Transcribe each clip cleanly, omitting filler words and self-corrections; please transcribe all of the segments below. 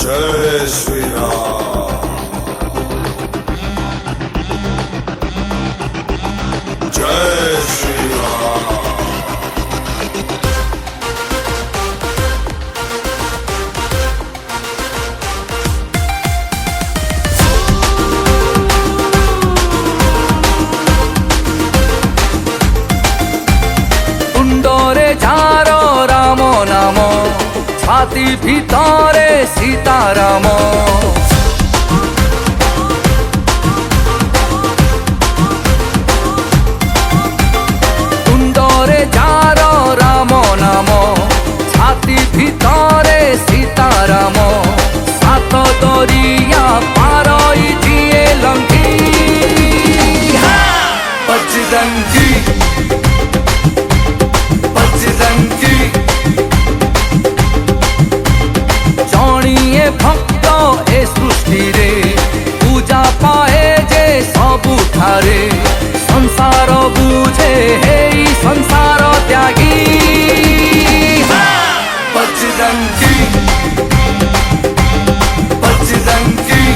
जय श्री राम। जय श्री राम। तुंडरे झारो राम नाम छाती भितरे सीताराम तुंडरे झारो राम नाम छाती भितरे सीताराम सात दरिया पारई जिए लंकी बजरंगी जणिए भक्त ए सृष्टि रे पूजा पाए जे सबुठारे संसार बुझे हे संसार त्यागी बजरंगी बजरंगी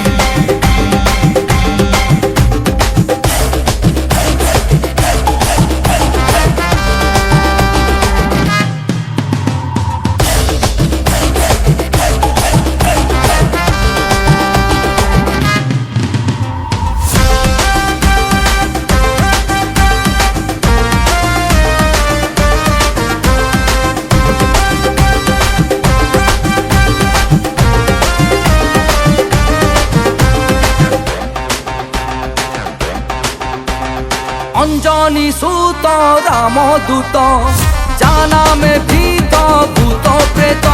अंजनी सूत राम दूत जाना में भीत भूत प्रेत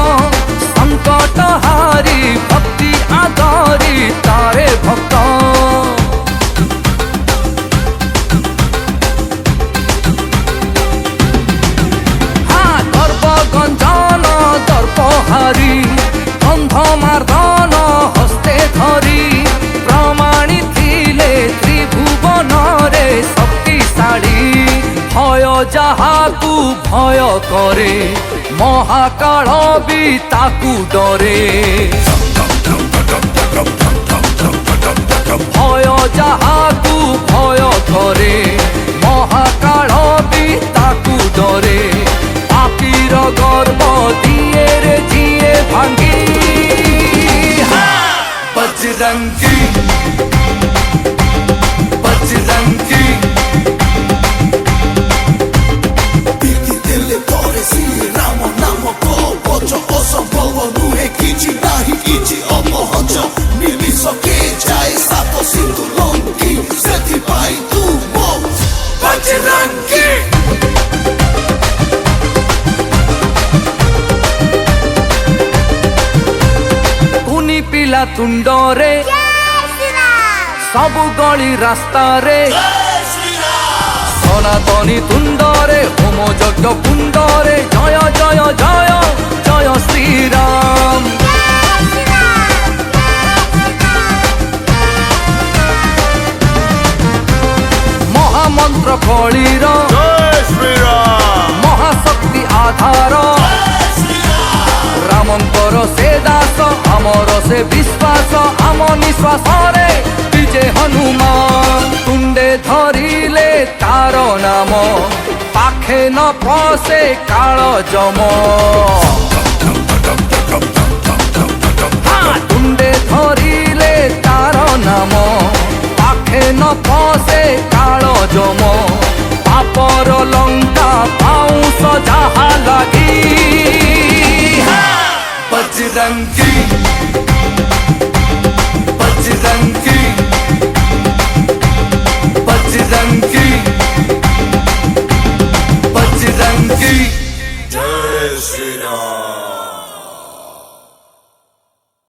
संकट हारी भक्ति आधारी तारे भक्त हाँ दर्प गंजन दर्प हारी गंध मार्दन हस्ते धरी प्रमाणी थिले त्रिभुवन रे भय जाहाकू भय करे महाकाल भी ताकू डरे भय जाहाकू भय करे महाकाल भी ताकू डरे पापीर गर्भ दिए रे जिए भांगी बजरंगी बजरंगी राम नाम को बच असंभव नुहे किछि नाही किछि अपहच मिली सके जाए सात सिंधु लंकी सेथि पाई तू मो बजरंगी कुनी पिला तुंडरे सबु गली रास्ता रे सनातनी तुंडरे होम यज्ञ कुंडरे जय जय जय जय श्री राम महामंत्र कलीर जय श्री राम। महाशक्ति आधार रामंकर से दास आमर से विश्वास आम निश्वास रे विजय हनुमान तुंडे धरिले तार नाम पाखे न पसे काल जम तुंडे धरिले तार नाम पाखे न पसे काल जम पापर लंका पाउस जहा लगी बजरंगी बजरंगी